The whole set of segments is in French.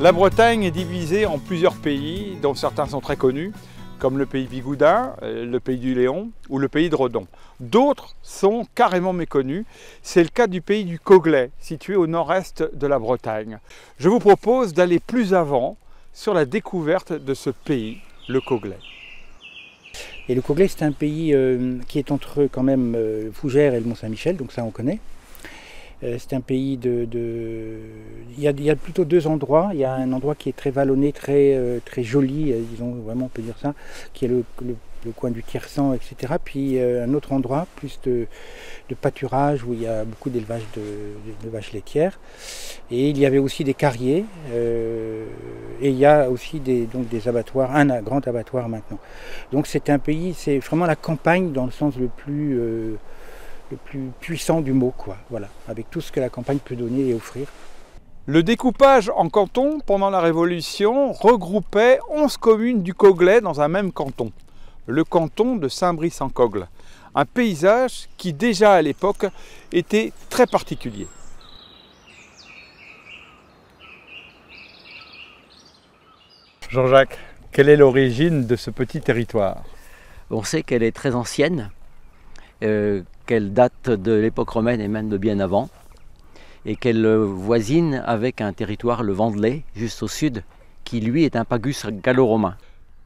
La Bretagne est divisée en plusieurs pays, dont certains sont très connus, comme le pays bigoudin, le pays du Léon ou le pays de Redon. D'autres sont carrément méconnus. C'est le cas du pays du Coglais, situé au nord-est de la Bretagne. Je vous propose d'aller plus avant sur la découverte de ce pays, le Coglais. Et le Coglais, c'est un pays qui est entre quand même Fougères et le Mont-Saint-Michel, donc ça on connaît. C'est un pays il y a plutôt deux endroits. Il y a un endroit qui est très vallonné, très joli, disons, vraiment on peut dire ça, qui est le coin du Tiercent, etc. Puis un autre endroit, plus de pâturage, où il y a beaucoup d'élevage de vaches laitières. Et il y avait aussi des carriers, et il y a aussi des abattoirs, un grand abattoir maintenant. Donc c'est un pays, c'est vraiment la campagne dans le sens le plus puissant du mot, quoi. Voilà, avec tout ce que la campagne peut donner et offrir. Le découpage en cantons pendant la Révolution regroupait 11 communes du Coglais dans un même canton, le canton de Saint-Brice-en-Cogle. Un paysage qui déjà à l'époque était très particulier. Jean-Jacques, quelle est l'origine de ce petit territoire? On sait qu'elle est très ancienne, qu'elle date de l'époque romaine et même de bien avant, et qu'elle voisine avec un territoire, le Vendelais, juste au sud, qui lui est un pagus gallo-romain.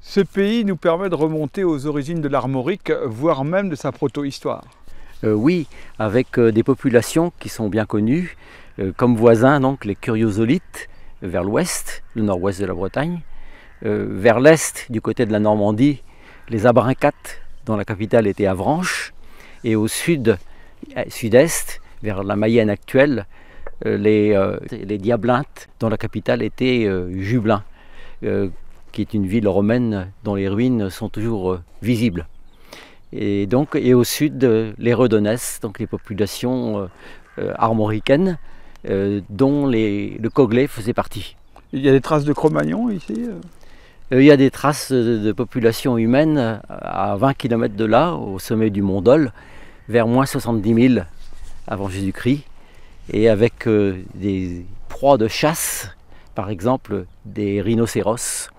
Ce pays nous permet de remonter aux origines de l'armorique, voire même de sa proto-histoire. Oui, avec des populations qui sont bien connues, comme voisins donc les curiosolites vers l'ouest, le nord-ouest de la Bretagne, vers l'est, du côté de la Normandie, les Abrincates, dont la capitale était Avranches, et au sud-est, vers la Mayenne actuelle, les Diablintes, dont la capitale était Jublin, qui est une ville romaine dont les ruines sont toujours visibles. Et au sud, les Redonès, donc les populations armoricaines, dont le Coglais faisait partie. Il y a des traces de Cro-Magnon ici? Il y a des traces de population humaine à 20 km de là, au sommet du Mont Dol, vers moins 70 000 avant Jésus-Christ, et avec des proies de chasse, par exemple des rhinocéros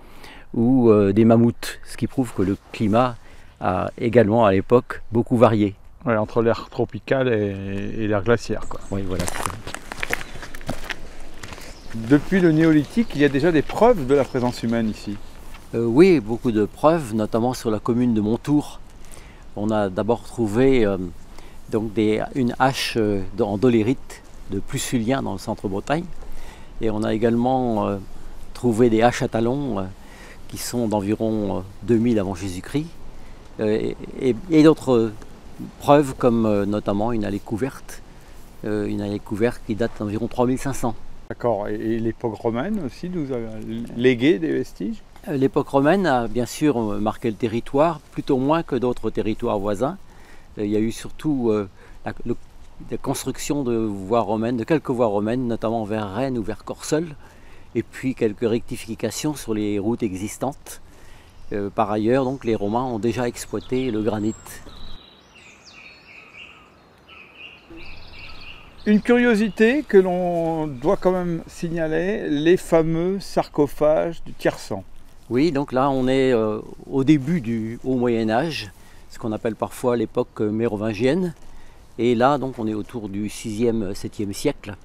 ou des mammouths, ce qui prouve que le climat a également à l'époque beaucoup varié. Ouais, entre l'air tropical et l'air glaciaire, quoi. Oui, voilà. Depuis le néolithique, il y a déjà des preuves de la présence humaine ici. Oui, beaucoup de preuves, notamment sur la commune de Montour. On a d'abord trouvé une hache en dolérite de Plussulien dans le centre-Bretagne. Et on a également trouvé des haches à talons qui sont d'environ 2000 avant Jésus-Christ. Et d'autres preuves comme notamment une allée couverte qui date d'environ 3500. D'accord, et l'époque romaine aussi nous a légué des vestiges? L'époque romaine a bien sûr marqué le territoire, plutôt moins que d'autres territoires voisins. Il y a eu surtout la construction de quelques voies romaines, notamment vers Rennes ou vers Corseul, et puis quelques rectifications sur les routes existantes. Par ailleurs, donc, les Romains ont déjà exploité le granit. Une curiosité que l'on doit quand même signaler, les fameux sarcophages du Tiercent. Oui, donc là on est au début du Haut Moyen-Âge, ce qu'on appelle parfois l'époque mérovingienne. Et là donc on est autour du 6e, 7e siècle.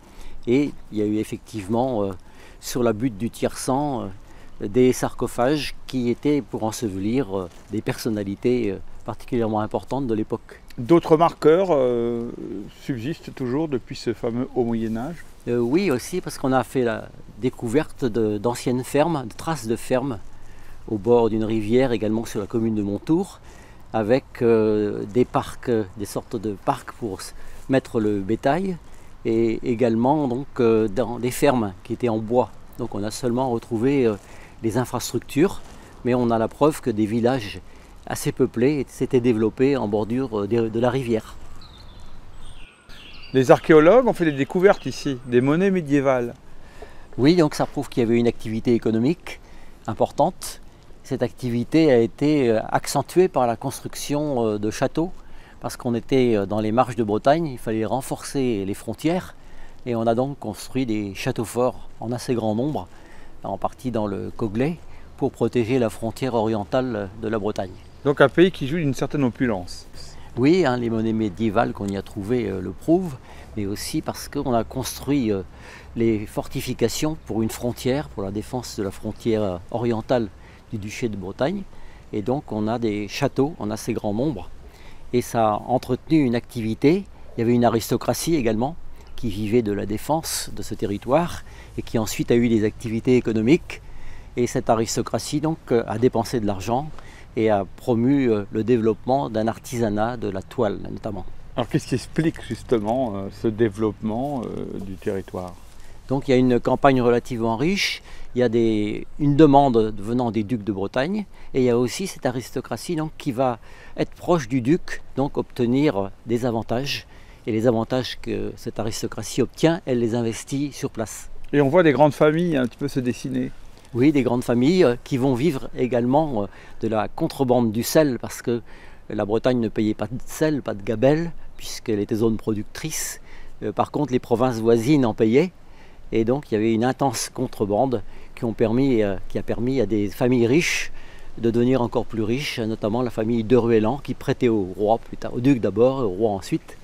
Et il y a eu effectivement sur la butte du Tiercent des sarcophages qui étaient pour ensevelir des personnalités particulièrement importantes de l'époque. D'autres marqueurs subsistent toujours depuis ce fameux Haut Moyen-Âge? Oui aussi, parce qu'on a fait la découverte d'anciennes fermes, de traces de fermes au bord d'une rivière, également sur la commune de Montour, avec des parcs, des sortes de parcs pour mettre le bétail, et également donc, dans des fermes qui étaient en bois. Donc on a seulement retrouvé les infrastructures, mais on a la preuve que des villages assez peuplés s'étaient développés en bordure de la rivière. Les archéologues ont fait des découvertes ici, des monnaies médiévales. Oui, donc ça prouve qu'il y avait une activité économique importante. Cette activité a été accentuée par la construction de châteaux, parce qu'on était dans les marches de Bretagne, il fallait renforcer les frontières, et on a donc construit des châteaux forts en assez grand nombre, en partie dans le Coglais, pour protéger la frontière orientale de la Bretagne. Donc un pays qui joue d'une certaine opulence. Oui, hein, les monnaies médiévales qu'on y a trouvées le prouvent, mais aussi parce qu'on a construit les fortifications pour une frontière, pour la défense de la frontière orientale du duché de Bretagne. Et donc on a des châteaux en assez grand nombre. Et ça a entretenu une activité. Il y avait une aristocratie également qui vivait de la défense de ce territoire et qui ensuite a eu des activités économiques. Et cette aristocratie donc a dépensé de l'argent et a promu le développement d'un artisanat de la toile notamment. Alors qu'est-ce qui explique justement ce développement du territoire? Donc il y a une campagne relativement riche, il y a une demande venant des ducs de Bretagne et il y a aussi cette aristocratie donc, qui va être proche du duc, donc obtenir des avantages. Et les avantages que cette aristocratie obtient, elle les investit sur place. Et on voit des grandes familles un petit peu se dessiner. Oui, des grandes familles qui vont vivre également de la contrebande du sel parce que la Bretagne ne payait pas de sel, pas de gabelle, puisqu'elle était zone productrice. Par contre, les provinces voisines en payaient. Et donc, il y avait une intense contrebande qui a permis à des familles riches de devenir encore plus riches, notamment la famille de Ruellan qui prêtait au roi, plus tard, au duc d'abord, au roi ensuite,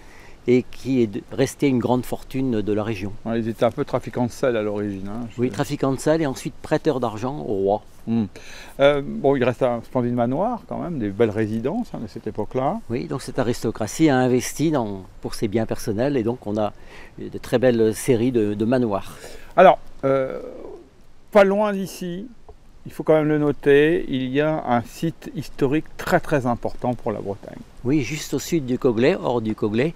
et qui est resté une grande fortune de la région. Ouais, ils étaient un peu trafiquants de sel à l'origine. Hein, oui, trafiquants de sel et ensuite prêteurs d'argent au roi. Bon, il reste un splendide manoir quand même, des belles résidences de cette époque-là. Oui, donc cette aristocratie a investi pour ses biens personnels et donc on a de très belles séries de manoirs. Alors, pas loin d'ici, il faut quand même le noter, il y a un site historique très très important pour la Bretagne. Oui, juste au sud du Coglais, hors du Coglais,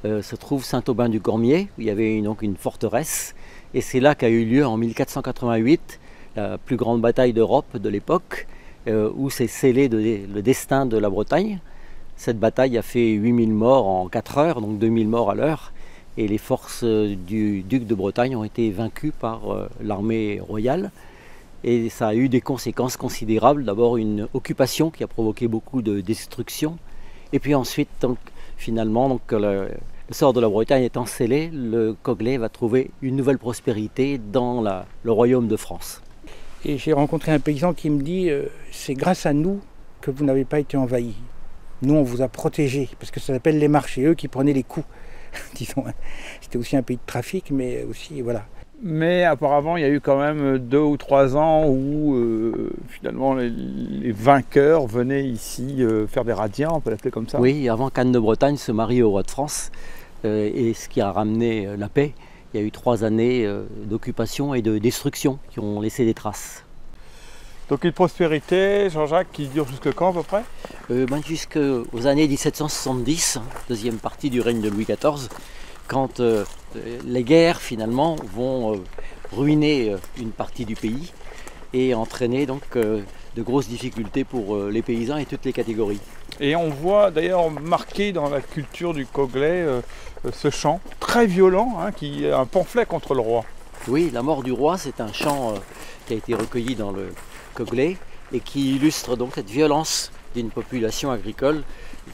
se trouve Saint-Aubin-du-Cormier, où il y avait donc une forteresse. Et c'est là qu'a eu lieu en 1488 la plus grande bataille d'Europe de l'époque, où s'est scellé le destin de la Bretagne. Cette bataille a fait 8000 morts en 4 heures, donc 2000 morts à l'heure. Et les forces du duc de Bretagne ont été vaincues par l'armée royale. Et ça a eu des conséquences considérables. D'abord une occupation qui a provoqué beaucoup de destruction. Et puis ensuite, donc, finalement, le sort de la Bretagne étant scellé, le Coglais va trouver une nouvelle prospérité dans le royaume de France. Et j'ai rencontré un paysan qui me dit c'est grâce à nous que vous n'avez pas été envahis. Nous, on vous a protégés, parce que ça s'appelle les marchés, eux qui prenaient les coups. Disons, c'était aussi un pays de trafic, mais aussi, voilà. Mais apparemment, il y a eu quand même 2 ou 3 ans où finalement les vainqueurs venaient ici faire des radiens, on peut l'appeler comme ça. Oui, avant qu'Anne de Bretagne se marie au roi de France, et ce qui a ramené la paix, il y a eu 3 années d'occupation et de destruction qui ont laissé des traces. Donc une prospérité, Jean-Jacques, qui dure jusque quand à peu près? Jusqu'aux années 1770, deuxième partie du règne de Louis XIV, quand les guerres finalement vont ruiner une partie du pays et entraîner donc de grosses difficultés pour les paysans et toutes les catégories. Et on voit d'ailleurs marqué dans la culture du Coglais ce chant très violent, hein, qui est un pamphlet contre le roi. Oui, la mort du roi, c'est un chant qui a été recueilli dans le Coglais et qui illustre donc cette violence d'une population agricole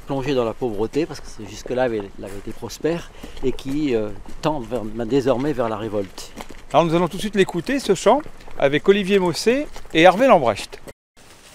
plongée dans la pauvreté, parce que jusque-là elle avait été prospère, et qui tend désormais vers la révolte. Alors nous allons tout de suite l'écouter, ce chant, avec Olivier Mossé et Hervé Lambrecht.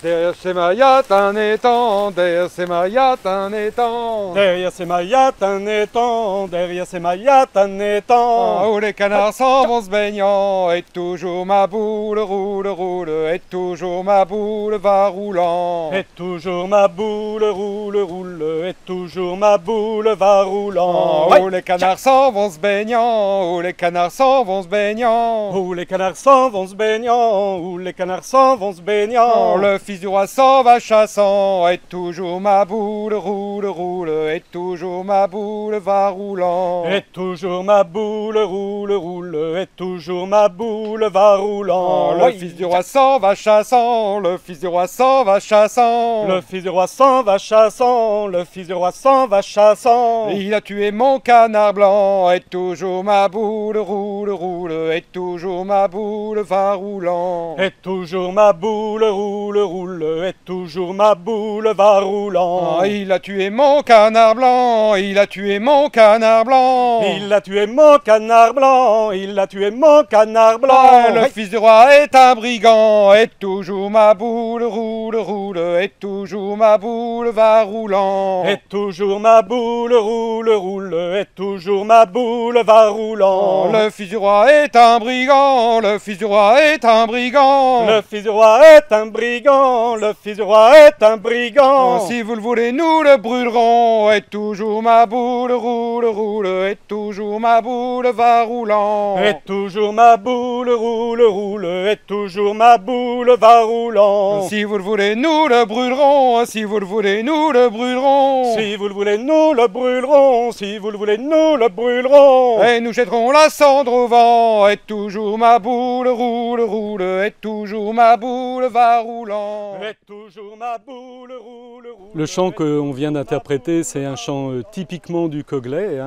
Derrière chez Maillat un étang, derrière chez Maillat un étang. Derrière ces Maillat un étang, derrière ces Maillat un étang. Où les canards s'en vont se baignant, et toujours ma boule roule, roule, et toujours ma boule va roulant. Et toujours ma boule roule, roule, et toujours ma boule va roulant. Où les canards s'en vont se baignant, où les canards s'en vont se baignant. Où les canards s'en vont se baignant, où les canards s'en vont se baignant. Le fils du roi s'en va chassant, et toujours ma boule roule, roule, et toujours ma boule va roulant. Et toujours ma boule roule, roule, et toujours ma boule va roulant. Le fils du roi s'en va chassant, le fils du roi s'en va chassant. Le fils du roi s'en va chassant, le fils du roi s'en va chassant. Il a tué mon canard blanc, et toujours ma boule roule, roule, et toujours ma boule va roulant. Et toujours ma boule roule, roule, roule, et toujours ma boule va roulant. Ah, il a tué mon canard blanc, il a tué mon canard blanc. Il a tué mon canard blanc, il a tué mon canard blanc. Ah, le fils du roi est un brigand, et toujours ma boule roule, roule, et toujours ma boule va roulant. Et toujours ma boule roule, roule, et toujours ma boule va roulant. Le fils du roi est un brigand, le fils du roi est un brigand. Le fils du roi est un brigand, le fils du roi est un brigand. Si vous le voulez, nous le brûlerons, et toujours ma boule roule, roule, et toujours ma boule va roulant. Et toujours ma boule roule, roule, et toujours ma boule va roulant. Si vous le voulez, nous le brûlerons, si vous le voulez, nous le brûlerons. Si vous le voulez, nous le brûlerons, si vous le voulez, nous le brûlerons. Et nous jetterons la cendre au vent, et toujours ma boule roule, roule, et toujours ma boule va roulant. Et toujours ma boule roule, roule. Le chant qu'on vient d'interpréter, c'est un chant typiquement du Coglais.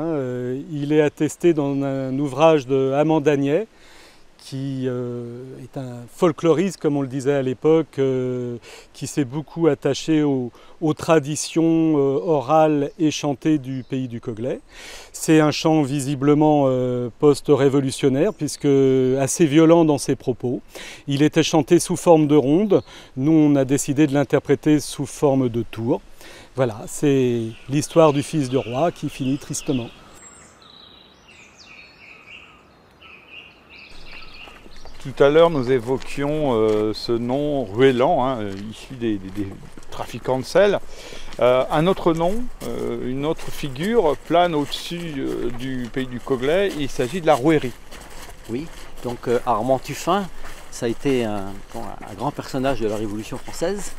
Il est attesté dans un ouvrage de Amand Dagnet, qui est un folkloriste, comme on le disait à l'époque, qui s'est beaucoup attaché aux traditions orales et chantées du pays du Coglais. C'est un chant visiblement post-révolutionnaire, puisque assez violent dans ses propos. Il était chanté sous forme de ronde. Nous, on a décidé de l'interpréter sous forme de tour. Voilà, c'est l'histoire du fils du roi qui finit tristement. Tout à l'heure, nous évoquions ce nom Ruellan, issu des trafiquants de sel. Un autre nom, une autre figure plane au-dessus du pays du Coglais. Il s'agit de la rouerie. Oui, donc Armand Tuffin, ça a été un grand personnage de la Révolution française.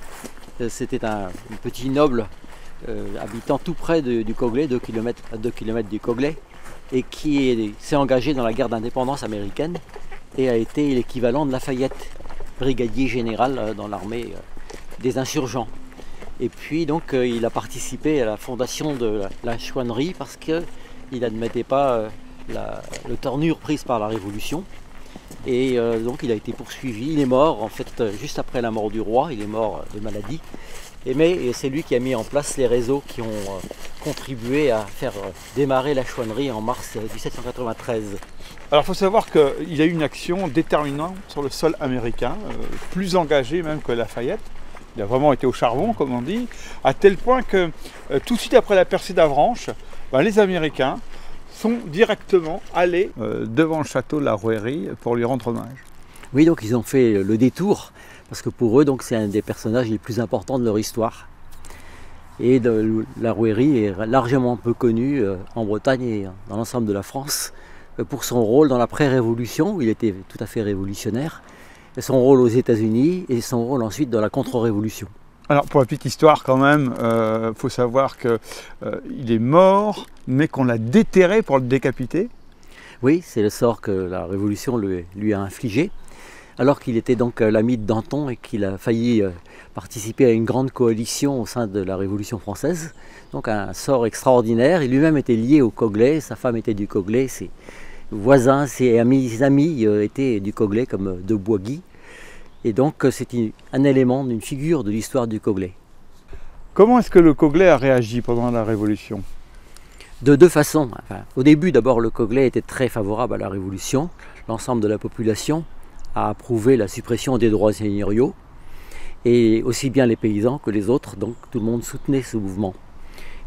C'était un petit noble habitant tout près du Coglais, 2 km du Coglais, et qui s'est engagé dans la guerre d'indépendance américaine et a été l'équivalent de Lafayette, brigadier général dans l'armée des insurgents. Et puis donc il a participé à la fondation de la chouannerie parce qu'il n'admettait pas le tournure prise par la Révolution. Et donc il a été poursuivi, il est mort en fait juste après la mort du roi, il est mort de maladie. Mais c'est lui qui a mis en place les réseaux qui ont contribué à faire démarrer la chouannerie en mars 1793. Alors il faut savoir qu'il a eu une action déterminante sur le sol américain, plus engagée même que Lafayette. Il a vraiment été au charbon, comme on dit, à tel point que tout de suite après la percée d'Avranches, les Américains sont directement allés devant le château de la Rouerie pour lui rendre hommage. Oui, donc ils ont fait le détour, parce que pour eux, donc, c'est un des personnages les plus importants de leur histoire. Et la Rouerie est largement peu connue en Bretagne et dans l'ensemble de la France pour son rôle dans la pré-révolution, où il était tout à fait révolutionnaire, et son rôle aux États-Unis et son rôle ensuite dans la contre-révolution. Alors pour la petite histoire quand même, faut savoir qu'il est mort, mais qu'on l'a déterré pour le décapiter. Oui, c'est le sort que la Révolution lui a infligé, alors qu'il était donc l'ami de Danton et qu'il a failli participer à une grande coalition au sein de la Révolution française. Donc un sort extraordinaire. Il lui-même était lié au Coglais, sa femme était du Coglais, ses voisins, ses amis étaient du Coglais comme de Boisguy. Et donc c'est un élément d'une figure de l'histoire du Coglais. Comment est-ce que le Coglais a réagi pendant la Révolution ? De deux façons. Au début, d'abord, le Coglais était très favorable à la Révolution. L'ensemble de la population a approuvé la suppression des droits seigneuriaux. Et aussi bien les paysans que les autres, donc tout le monde soutenait ce mouvement.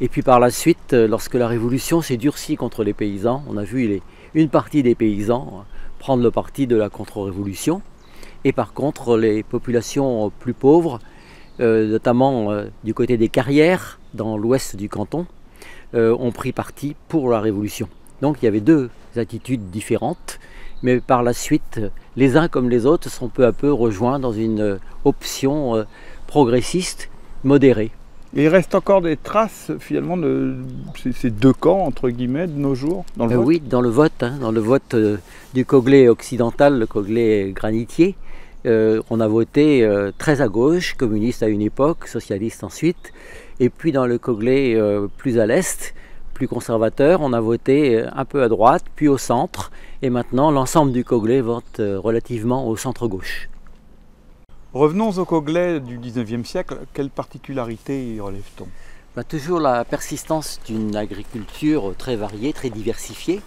Et puis par la suite, lorsque la Révolution s'est durcie contre les paysans, on a vu une partie des paysans prendre le parti de la contre-révolution. Et par contre, les populations plus pauvres, notamment du côté des carrières, dans l'ouest du canton, ont pris parti pour la Révolution. Donc il y avait deux attitudes différentes, mais par la suite, les uns comme les autres sont peu à peu rejoints dans une option progressiste, modérée. Et il reste encore des traces finalement de ces deux camps, entre guillemets, de nos jours, dans le vote ? Oui, dans le vote du Coglais occidental, le Coglais granitier, on a voté très à gauche, communiste à une époque, socialiste ensuite, et puis dans le Coglais plus à l'est, plus conservateur, on a voté un peu à droite, puis au centre, et maintenant l'ensemble du Coglais vote relativement au centre-gauche. Revenons au Coglais du 19e siècle. Quelle particularité y relève-t-on? Toujours la persistance d'une agriculture très variée, très diversifiée,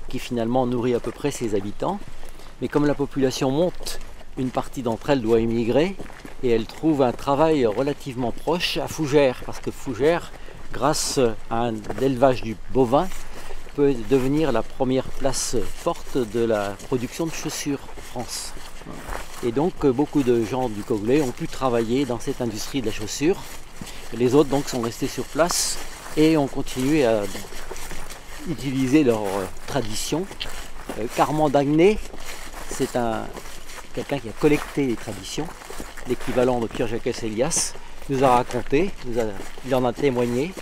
qui finalement nourrit à peu près ses habitants. Mais comme la population monte, une partie d'entre elles doit émigrer et elle trouve un travail relativement proche à Fougères, parce que Fougères, grâce à un élevage du bovin, peut devenir la première place forte de la production de chaussures en France. Et donc beaucoup de gens du Coglais ont pu travailler dans cette industrie de la chaussure. Les autres donc sont restés sur place et ont continué à utiliser leur tradition. Carman d'Agné, c'est quelqu'un qui a collecté les traditions, l'équivalent de Pierre Jacques Elias, nous a raconté, il en a témoigné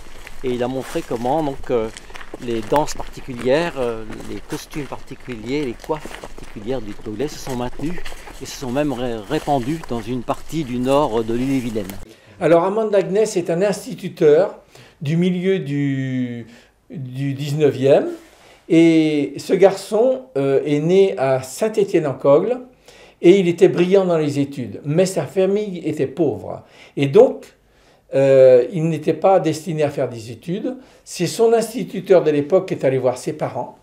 et il a montré comment donc, les danses particulières, les costumes particuliers, les coiffes particulières du Coglais se sont maintenues et se sont même répandues dans une partie du nord de l'île-et-Vilaine. Alors Armand d'Agné est un instituteur du milieu du 19e et ce garçon est né à Saint-Étienne-en-Cogle et il était brillant dans les études, mais sa famille était pauvre et donc il n'était pas destiné à faire des études. C'est son instituteur de l'époque qui est allé voir ses parents.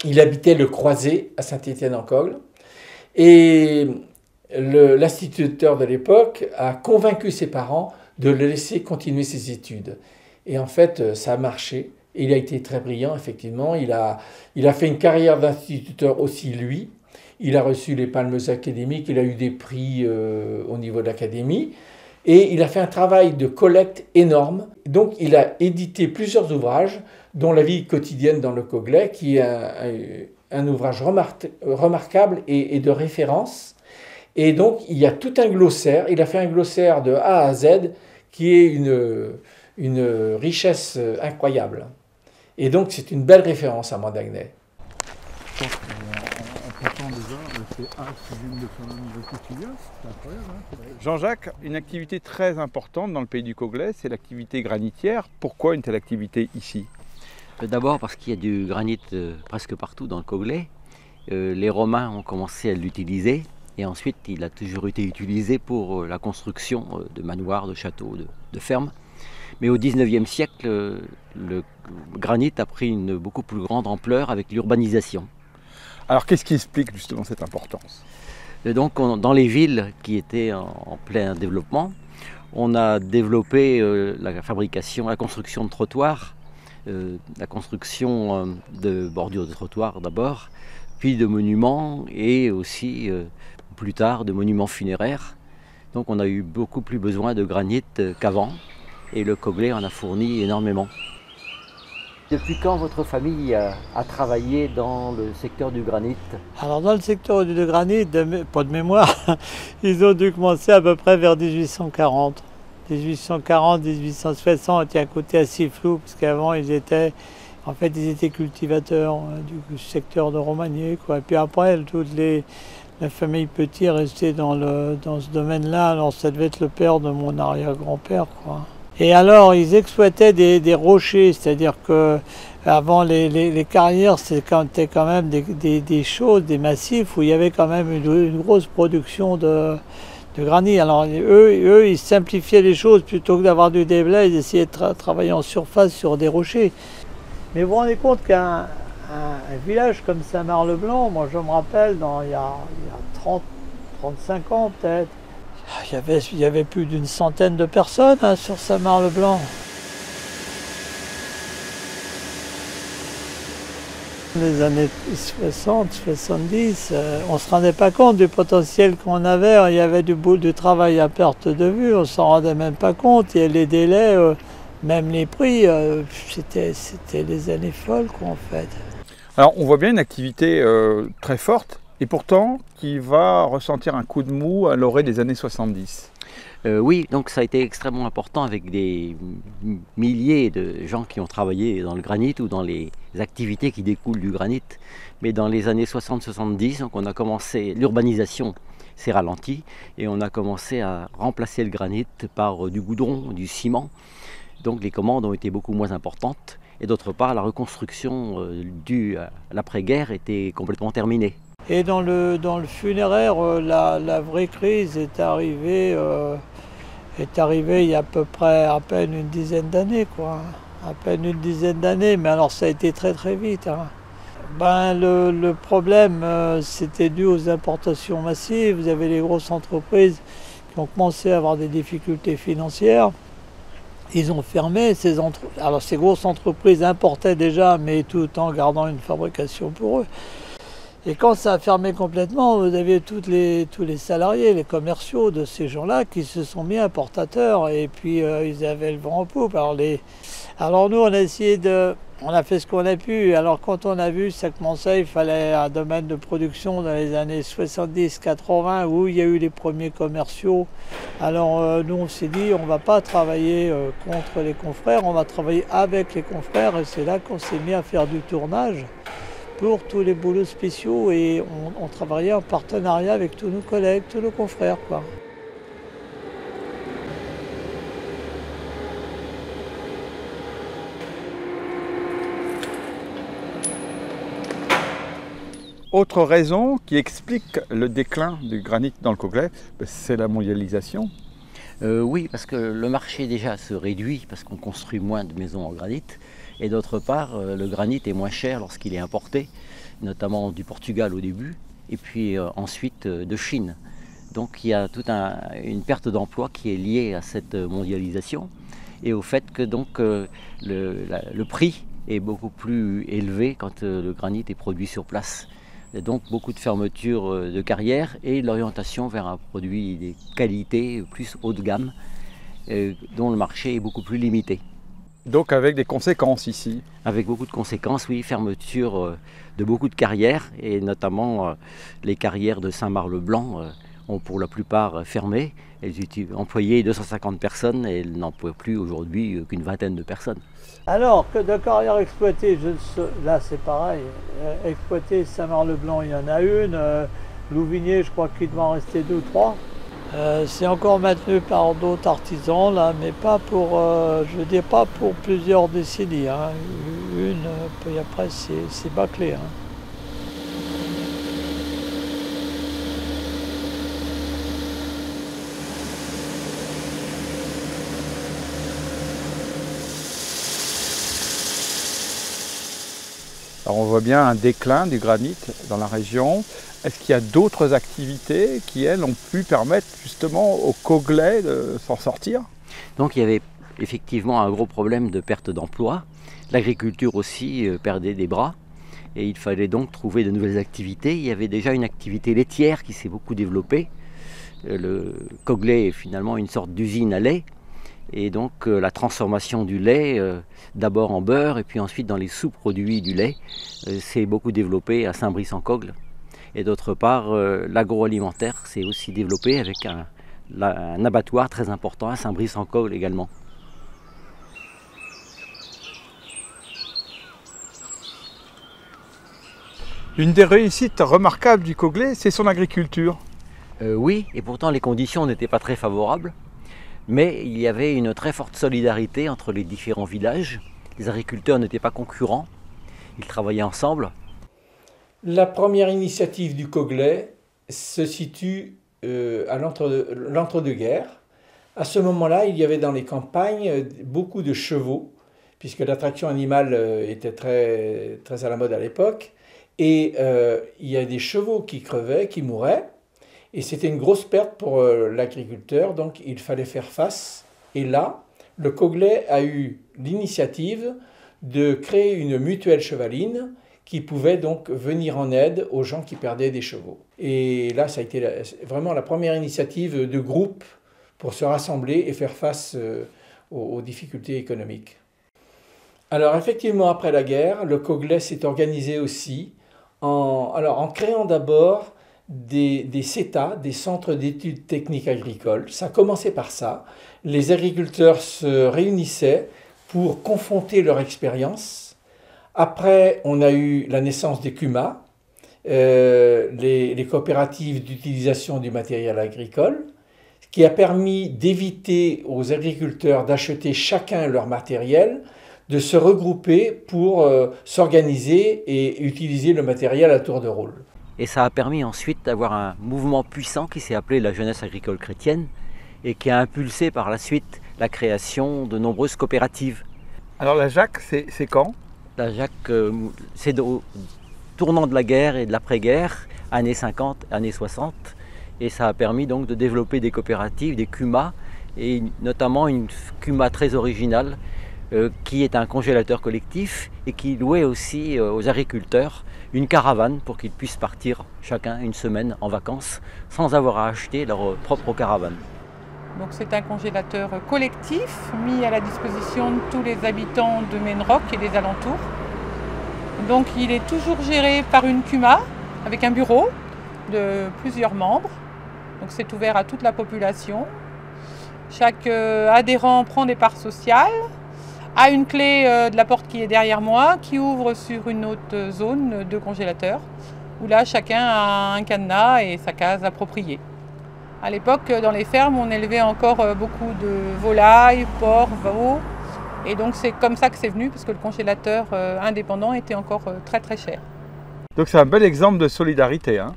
Il habitait le Croisé à Saint-Étienne-en-Cogle et l'instituteur de l'époque a convaincu ses parents de le laisser continuer ses études. Et en fait, ça a marché. Il a été très brillant, effectivement. Il a fait une carrière d'instituteur aussi, lui. Il a reçu les palmes académiques, il a eu des prix au niveau de l'académie. Et il a fait un travail de collecte énorme. Donc, il a édité plusieurs ouvrages, dont La vie quotidienne dans le Coglais, qui est un ouvrage remarquable et de référence. Et donc, il y a tout un glossaire. Il a fait un glossaire de A à Z qui est une richesse incroyable. Et donc, c'est une belle référence à Armand d'Agné. Jean-Jacques, une activité très importante dans le pays du Coglais, c'est l'activité granitière. Pourquoi une telle activité ici? D'abord parce qu'il y a du granit presque partout dans le Coglais. Les Romains ont commencé à l'utiliser. Et ensuite, il a toujours été utilisé pour la construction de manoirs, de châteaux, de fermes. Mais au XIXe siècle, le granit a pris une beaucoup plus grande ampleur avec l'urbanisation. Alors, qu'est-ce qui explique justement cette importance? Et donc, dans les villes qui étaient en plein développement, on a développé la fabrication, la construction de trottoirs, la construction de bordures de trottoirs d'abord, puis de monuments et aussi plus tard de monuments funéraires. Donc on a eu beaucoup plus besoin de granit qu'avant et le Coglais en a fourni énormément. Depuis quand votre famille a travaillé dans le secteur du granit? Alors dans le secteur du granit, pas de mémoire, ils ont dû commencer à peu près vers 1840. 1840, 1860, il y a un côté assez flou parce qu'avant ils étaient cultivateurs du secteur de Romagné, quoi. Et puis après, la famille Petit est restée dans ce domaine-là. Alors ça devait être le père de mon arrière-grand-père, quoi. Et alors ils exploitaient des rochers, c'est-à-dire que avant les carrières, c'était quand même des choses, des massifs où il y avait quand même une grosse production de granit. Alors eux, ils simplifiaient les choses plutôt que d'avoir du déblai, ils essayaient de travailler en surface sur des rochers. Mais vous vous rendez compte qu'un village comme Saint-Marc-le-Blanc, moi je me rappelle, il y a 35 ans peut-être, il y avait plus d'une centaine de personnes sur Saint-Marc-le-Blanc. Les années 60, 70, on ne se rendait pas compte du potentiel qu'on avait. Il y avait du travail à perte de vue, on ne s'en rendait même pas compte. Il y a les délais, même les prix, c'était les années folles, quoi, en fait. Alors on voit bien une activité très forte et pourtant qui va ressentir un coup de mou à l'orée des années 70. Oui, donc ça a été extrêmement important avec des milliers de gens qui ont travaillé dans le granit ou dans les activités qui découlent du granit. Mais dans les années 60-70, on a commencé, l'urbanisation s'est ralentie et on a commencé à remplacer le granit par du goudron, du ciment. Donc les commandes ont été beaucoup moins importantes. Et d'autre part, la reconstruction due à l'après-guerre était complètement terminée. Et dans le funéraire, la vraie crise est arrivée il y a à peine une dizaine d'années, quoi. À peine une dizaine d'années, mais alors ça a été très très vite, hein. Ben, le problème, c'était dû aux importations massives. Vous avez les grosses entreprises qui ont commencé à avoir des difficultés financières. Ils ont fermé. Alors ces grosses entreprises importaient déjà, mais tout en gardant une fabrication pour eux. Et quand ça a fermé complètement, vous aviez tous les salariés, les commerciaux de ces gens-là qui se sont mis importateurs. Et puis ils avaient le vent en poupe. Alors nous, on a fait ce qu'on a pu. Alors quand on a vu ça commençait, il fallait un domaine de production dans les années 70-80 où il y a eu les premiers commerciaux. Alors nous, on s'est dit, on ne va pas travailler contre les confrères, on va travailler avec les confrères. Et c'est là qu'on s'est mis à faire du tournage pour tous les boulots spéciaux. Et on travaillait en partenariat avec tous nos collègues, tous nos confrères, quoi. Autre raison qui explique le déclin du granit dans le Coglais, c'est la mondialisation. Oui, parce que le marché déjà se réduit parce qu'on construit moins de maisons en granit. Et d'autre part, le granit est moins cher lorsqu'il est importé, notamment du Portugal au début, et puis ensuite de Chine. Donc il y a toute une perte d'emploi qui est liée à cette mondialisation et au fait que donc, le prix est beaucoup plus élevé quand le granit est produit sur place. Et donc beaucoup de fermetures de carrières et l'orientation vers un produit de qualité plus haut de gamme dont le marché est beaucoup plus limité. Donc avec des conséquences ici. Avec beaucoup de conséquences, oui, fermeture de beaucoup de carrières et notamment les carrières de Saint-Marc-le-Blanc ont pour la plupart fermé. Elles employaient 250 personnes et elles n'emploient plus aujourd'hui qu'une vingtaine de personnes. Alors que de carrières exploitées, là c'est pareil, exploitées Saint-Marc-le-Blanc il y en a une, Louvigné je crois qu'il doit en rester 2 ou 3. C'est encore maintenu par d'autres artisans là, mais pas pour, je veux dire pas pour plusieurs décennies, hein. Puis après c'est bâclé, hein. Alors on voit bien un déclin du granit dans la région. Est-ce qu'il y a d'autres activités qui, elles, ont pu permettre justement au Coglais de s'en sortir? Donc il y avait effectivement un gros problème de perte d'emploi. L'agriculture aussi perdait des bras et il fallait donc trouver de nouvelles activités. Il y avait déjà une activité laitière qui s'est beaucoup développée. Le Coglais est finalement une sorte d'usine à lait. Et donc la transformation du lait, d'abord en beurre et puis ensuite dans les sous-produits du lait, s'est beaucoup développée à Saint-Brice-en-Cogle. Et d'autre part, l'agroalimentaire s'est aussi développé avec un abattoir très important à Saint-Brice-en-Cogle également. Une des réussites remarquables du Coglais, c'est son agriculture. Oui, et pourtant les conditions n'étaient pas très favorables. Mais il y avait une très forte solidarité entre les différents villages. Les agriculteurs n'étaient pas concurrents, ils travaillaient ensemble. La première initiative du Coglais se situe à l'entre-deux-guerres. À ce moment-là, il y avait dans les campagnes beaucoup de chevaux, puisque l'attraction animale était très, très à la mode à l'époque. Et il y a des chevaux qui crevaient, qui mouraient. Et c'était une grosse perte pour l'agriculteur, donc il fallait faire face. Et là, le Coglais a eu l'initiative de créer une mutuelle chevaline qui pouvait donc venir en aide aux gens qui perdaient des chevaux. Et là, ça a été vraiment la première initiative de groupe pour se rassembler et faire face aux difficultés économiques. Alors effectivement, après la guerre, le Coglais s'est organisé aussi en créant d'abord des CETA, des centres d'études techniques agricoles. Ça a commencé par ça. Les agriculteurs se réunissaient pour confronter leur expérience. Après, on a eu la naissance des CUMA, les coopératives d'utilisation du matériel agricole, ce qui a permis d'éviter aux agriculteurs d'acheter chacun leur matériel, de se regrouper pour s'organiser et utiliser le matériel à tour de rôle. Et ça a permis ensuite d'avoir un mouvement puissant qui s'est appelé la jeunesse agricole chrétienne et qui a impulsé par la suite la création de nombreuses coopératives. Alors la JAC, c'est quand? La JAC, c'est au tournant de la guerre et de l'après-guerre, années 50, années 60. Et ça a permis donc de développer des coopératives, des CUMA, et notamment une CUMA très originale qui est un congélateur collectif et qui louait aussi aux agriculteurs une caravane pour qu'ils puissent partir chacun une semaine en vacances sans avoir à acheter leur propre caravane. Donc c'est un congélateur collectif mis à la disposition de tous les habitants de Menrock et des alentours. Donc il est toujours géré par une CUMA avec un bureau de plusieurs membres. Donc c'est ouvert à toute la population. Chaque adhérent prend des parts sociales, a une clé de la porte qui est derrière moi, qui ouvre sur une autre zone de congélateur, où là chacun a un cadenas et sa case appropriée. À l'époque, dans les fermes, on élevait encore beaucoup de volailles, porcs, veaux, et donc c'est comme ça que c'est venu, parce que le congélateur indépendant était encore très très cher. Donc c'est un bel exemple de solidarité, hein?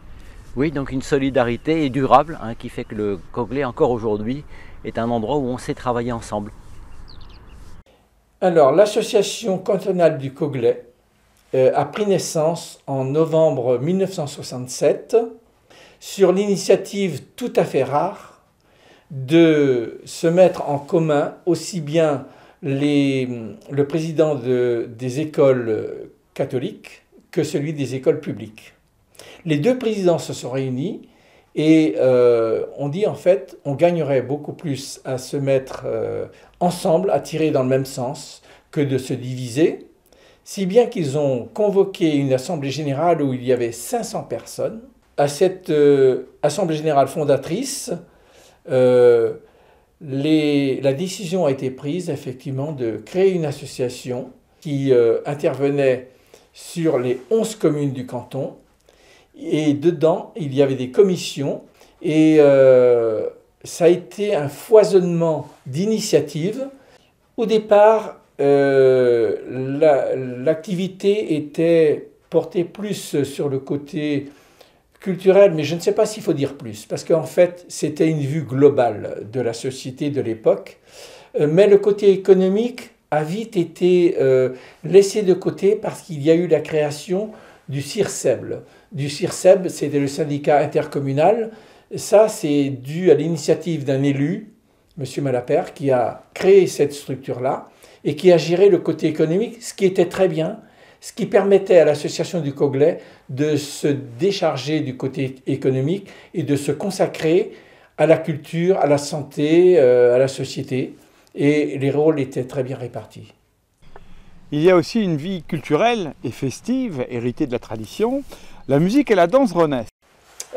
Oui, donc une solidarité durable qui fait que le Coglay, encore aujourd'hui, est un endroit où on sait travailler ensemble. Alors, l'association cantonale du Coglay a pris naissance en novembre 1967 sur l'initiative tout à fait rare de se mettre en commun aussi bien le président des écoles catholiques que celui des écoles publiques. Les deux présidents se sont réunis et on dit en fait on gagnerait beaucoup plus à se mettre ensemble, à tirer dans le même sens que de se diviser, si bien qu'ils ont convoqué une assemblée générale où il y avait 500 personnes. À cette assemblée générale fondatrice, la décision a été prise effectivement de créer une association qui intervenait sur les 11 communes du canton. Et dedans, il y avait des commissions et ça a été un foisonnement d'initiatives. Au départ, l'activité était portée plus sur le côté culturel, mais je ne sais pas s'il faut dire plus, parce qu'en fait, c'était une vue globale de la société de l'époque. Mais le côté économique a vite été laissé de côté parce qu'il y a eu la création du CIRSEB. Du CIRSEB, c'était le syndicat intercommunal. Ça, c'est dû à l'initiative d'un élu, M. Malapert, qui a créé cette structure-là et qui a géré le côté économique, ce qui était très bien, ce qui permettait à l'association du Coglay de se décharger du côté économique et de se consacrer à la culture, à la santé, à la société. Et les rôles étaient très bien répartis. Il y a aussi une vie culturelle et festive, héritée de la tradition. La musique et la danse renaissent.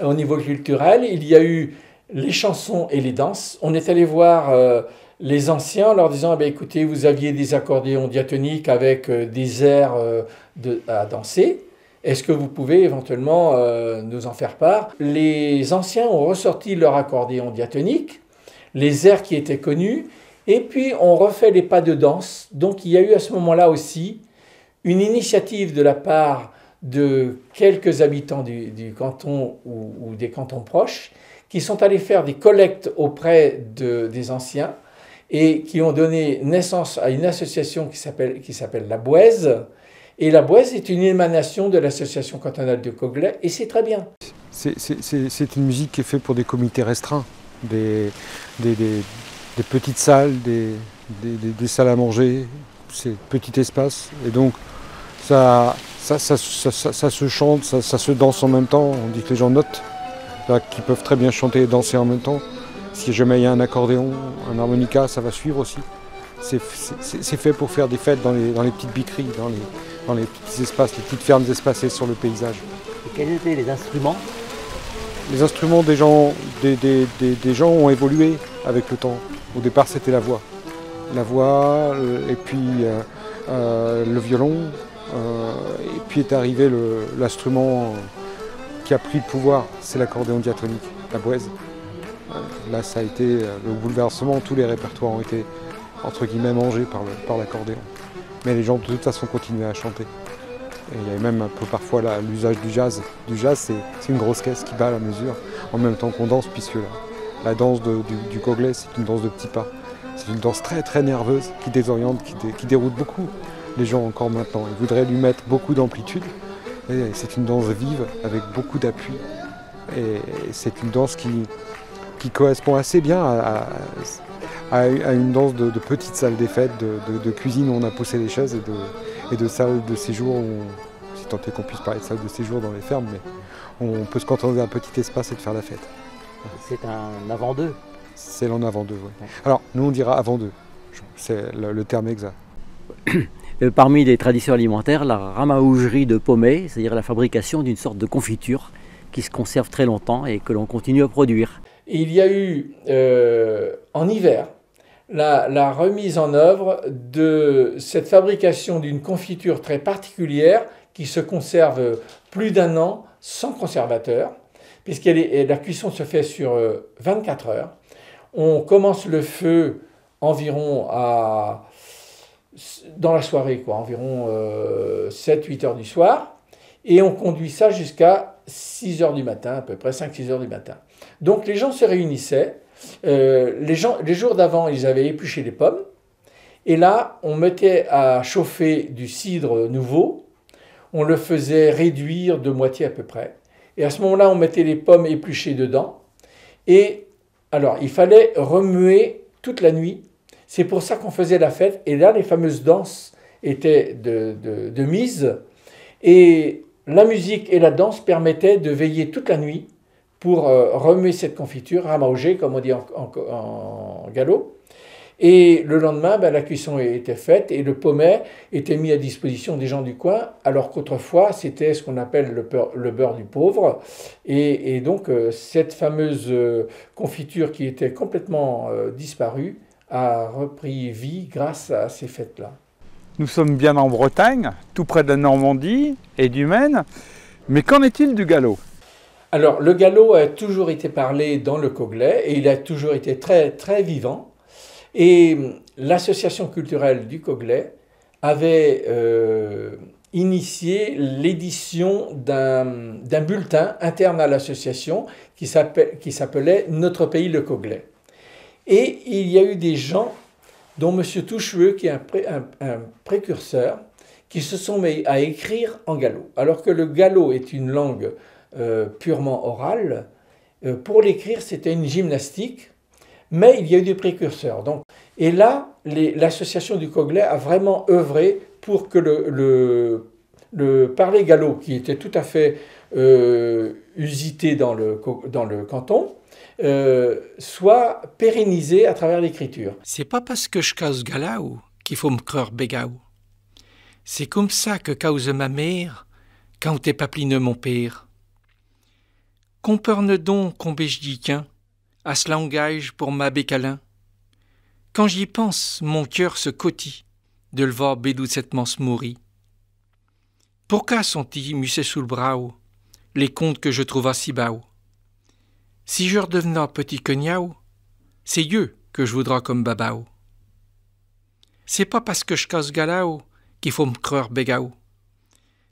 Au niveau culturel, il y a eu les chansons et les danses. On est allé voir les anciens en leur disant écoutez, vous aviez des accordéons diatoniques avec des airs à danser. Est-ce que vous pouvez éventuellement nous en faire part? Les anciens ont ressorti leur accordéon diatonique, les airs qui étaient connus, et puis on refait les pas de danse. Donc il y a eu à ce moment-là aussi une initiative de la part de quelques habitants du canton ou des cantons proches qui sont allés faire des collectes auprès des anciens et qui ont donné naissance à une association qui s'appelle la Bouèze. Et la Bouèze est une émanation de l'association cantonale de Coglay et c'est très bien. C'est une musique qui est faite pour des comités restreints, des petites salles, des salles à manger, c'est petit espace. Et donc ça se chante, ça se danse en même temps. On dit que les gens notent, qui peuvent très bien chanter et danser en même temps. Si jamais il y a un accordéon, un harmonica, ça va suivre aussi. C'est fait pour faire des fêtes dans les petites biqueries, dans les petits espaces, les petites fermes espacées sur le paysage. Et quels étaient les instruments? Les instruments des gens ont évolué avec le temps. Au départ, c'était la voix. La voix, et puis le violon, et puis est arrivé l'instrument qui a pris le pouvoir, c'est l'accordéon diatonique, la Bouèze. Là, ça a été le bouleversement, tous les répertoires ont été, entre guillemets, mangés par l'accordéon. Mais les gens, de toute façon, continuaient à chanter. Et il y a même un peu parfois l'usage du jazz. Du jazz, c'est une grosse caisse qui bat à la mesure en même temps qu'on danse, puisque la danse du Coglais, c'est une danse de petits pas. C'est une danse très très nerveuse, qui désoriente, qui déroute beaucoup les gens encore maintenant. Ils voudraient lui mettre beaucoup d'amplitude. Et c'est une danse vive, avec beaucoup d'appui. Et c'est une danse qui correspond assez bien à une danse de petite salle des fêtes, de cuisine où on a poussé les chaises et de salle de séjour, si tant est qu'on puisse parler de salle de séjour dans les fermes, mais on peut se contenter d'un petit espace et de faire la fête. C'est un avant-deux. C'est l'en avant-deux, oui. Ouais. Alors, nous on dira avant-deux, c'est le terme exact. Parmi les traditions alimentaires, la ramaougerie de Pomey, c'est-à-dire la fabrication d'une sorte de confiture qui se conserve très longtemps et que l'on continue à produire. Il y a eu en hiver la remise en œuvre de cette fabrication d'une confiture très particulière qui se conserve plus d'1 an sans conservateur, puisque la cuisson se fait sur 24 heures. On commence le feu environ dans la soirée, environ 7-8 heures du soir, et on conduit ça jusqu'à 6 heures du matin, à peu près 5-6 heures du matin. Donc les gens se réunissaient. Les jours d'avant, ils avaient épluché les pommes. Et là, on mettait à chauffer du cidre nouveau. On le faisait réduire de moitié à peu près. Et à ce moment-là, on mettait les pommes épluchées dedans. Et alors, il fallait remuer toute la nuit. C'est pour ça qu'on faisait la fête. Et là, les fameuses danses étaient de mise. Et la musique et la danse permettaient de veiller toute la nuit pour remuer cette confiture, ramauger, comme on dit en gallo. Et le lendemain, la cuisson était faite et le pommet était mis à disposition des gens du coin, alors qu'autrefois, c'était ce qu'on appelle le beurre du pauvre. Et donc, cette fameuse confiture qui était complètement disparue a repris vie grâce à ces fêtes-là. Nous sommes bien en Bretagne, tout près de la Normandie et du Maine. Mais qu'en est-il du gallo ? Alors, le gallo a toujours été parlé dans le Coglais et il a toujours été très, très vivant. Et l'association culturelle du Coglais avait initié l'édition d'un bulletin interne à l'association qui s'appelait « Notre pays le Coglais ». Et il y a eu des gens, dont M. Toucheux, qui est un précurseur, qui se sont mis à écrire en gallo. Alors que le gallo est une langue purement orale, pour l'écrire, c'était une gymnastique, mais il y a eu des précurseurs. Et là, l'association du Coglais a vraiment œuvré pour que le parler gallo, qui était tout à fait usité dans le canton, soit pérennisé à travers l'écriture. C'est pas parce que je cause galao qu'il faut me croire bégao. C'est comme ça que cause ma mère quand t'es papline mon père. Comperne donc qu'on je dis qu'un à ce langage pour ma bécalin. Quand j'y pense, mon cœur se cotille de le voir bédoucettement se mourir. Pourquoi sont-ils mussés sous le bras les contes que je trouve si bao? Si je redevenais petit cognao, c'est eux que je voudrais comme babao. C'est pas parce que je cause galao qu'il faut me croire bégao.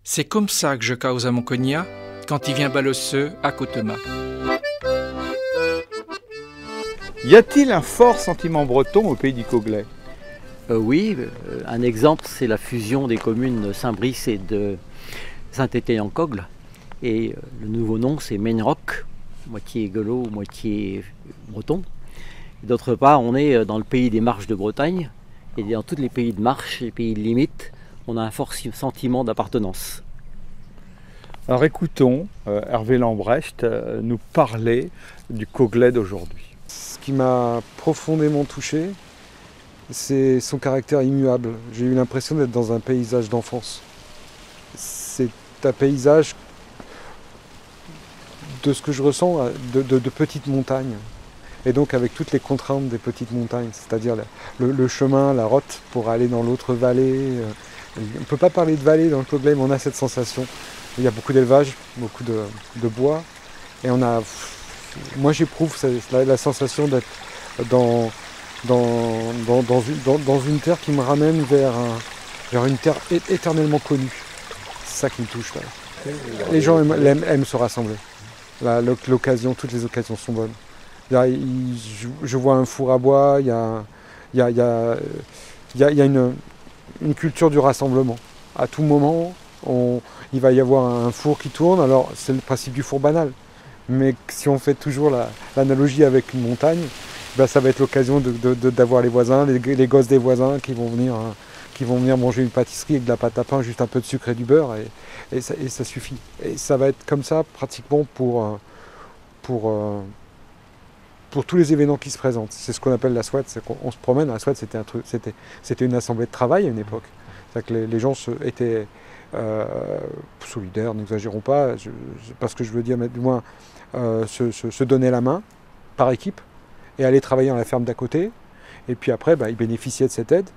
C'est comme ça que je cause à mon cognac quand il vient balosseux à Cotema. Y a-t-il un fort sentiment breton au pays du Coglais ? Oui, un exemple, c'est la fusion des communes Saint-Brice et de Saint-Étienne-en-Cogle. Et le nouveau nom, c'est Maine-Rock, moitié guelot, moitié breton. D'autre part, on est dans le pays des marches de Bretagne. Et dans tous les pays de marche, les pays de limite, on a un fort sentiment d'appartenance. Alors écoutons Hervé Lambrecht nous parler du Coglais d'aujourd'hui. Ce qui m'a profondément touché, c'est son caractère immuable. J'ai eu l'impression d'être dans un paysage d'enfance. C'est un paysage de ce que je ressens de petites montagnes. Et donc avec toutes les contraintes des petites montagnes, c'est-à-dire le chemin, la route pour aller dans l'autre vallée. On ne peut pas parler de vallée dans le Coglais, mais on a cette sensation. Il y a beaucoup d'élevage, beaucoup de bois. Et moi j'éprouve la sensation d'être dans une terre qui me ramène vers une terre éternellement connue. ça qui me touche. Là. Les gens aiment se rassembler. Là, l'occasion, toutes les occasions sont bonnes. Là, je vois un four à bois, il y a une culture du rassemblement. À tout moment, il va y avoir un four qui tourne. Alors, c'est le principe du four banal. Mais si on fait toujours l'analogie avec une montagne, ben, ça va être l'occasion d'avoir les voisins, les gosses des voisins qui vont venir manger une pâtisserie avec de la pâte à pain, juste un peu de sucre et du beurre, et ça suffit. Et ça va être comme ça pratiquement pour tous les événements qui se présentent. C'est ce qu'on appelle la SWAT, c'est qu'on se promène. La SWAT, c'était une assemblée de travail à une époque. C'est-à-dire que les gens étaient solidaires, n'exagérons pas, parce que je veux dire, mais du moins se donner la main par équipe et aller travailler dans la ferme d'à côté. Et puis après, ils bénéficiaient de cette aide.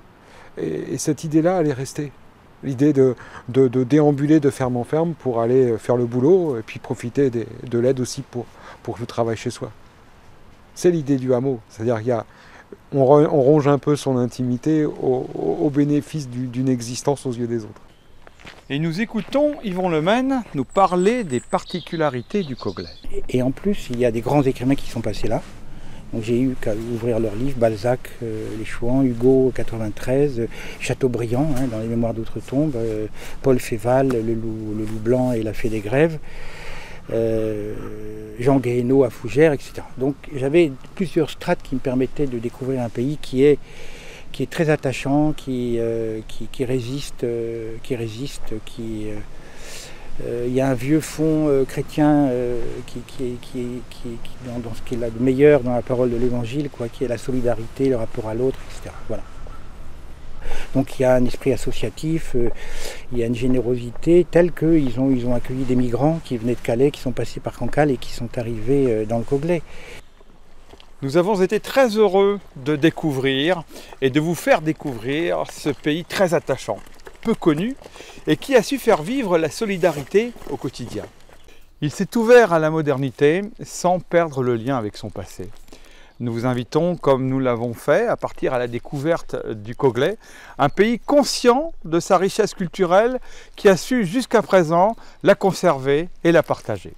Et cette idée-là, elle est restée. L'idée de déambuler de ferme en ferme pour aller faire le boulot et puis profiter de l'aide aussi pour le travail chez soi. C'est l'idée du hameau. C'est-à-dire qu'on ronge un peu son intimité au bénéfice d'une existence aux yeux des autres. Et nous écoutons Yvon Lemaine nous parler des particularités du Coglais. Et en plus, il y a des grands écrivains qui sont passés là. Donc j'ai eu qu'à ouvrir leurs livres, Balzac, Les Chouans, Hugo, 93, Chateaubriand, dans les Mémoires d'Outre-Tombe, Paul Féval, le loup blanc et la fée des grèves, Jean Guéhenno à Fougères, etc. Donc j'avais plusieurs strates qui me permettaient de découvrir un pays qui est très attachant, qui résiste. Il y a un vieux fond chrétien dans ce qui est le meilleur dans la parole de l'Évangile, qui est la solidarité, le rapport à l'autre, etc. Voilà. Donc il y a un esprit associatif, il y a une générosité telle qu'ils ont accueilli des migrants qui venaient de Calais, qui sont passés par Cancale et qui sont arrivés dans le Coglais. Nous avons été très heureux de découvrir et de vous faire découvrir ce pays très attachant, peu connu et qui a su faire vivre la solidarité au quotidien. Il s'est ouvert à la modernité sans perdre le lien avec son passé. Nous vous invitons, comme nous l'avons fait, à partir à la découverte du Coglais, un pays conscient de sa richesse culturelle qui a su jusqu'à présent la conserver et la partager.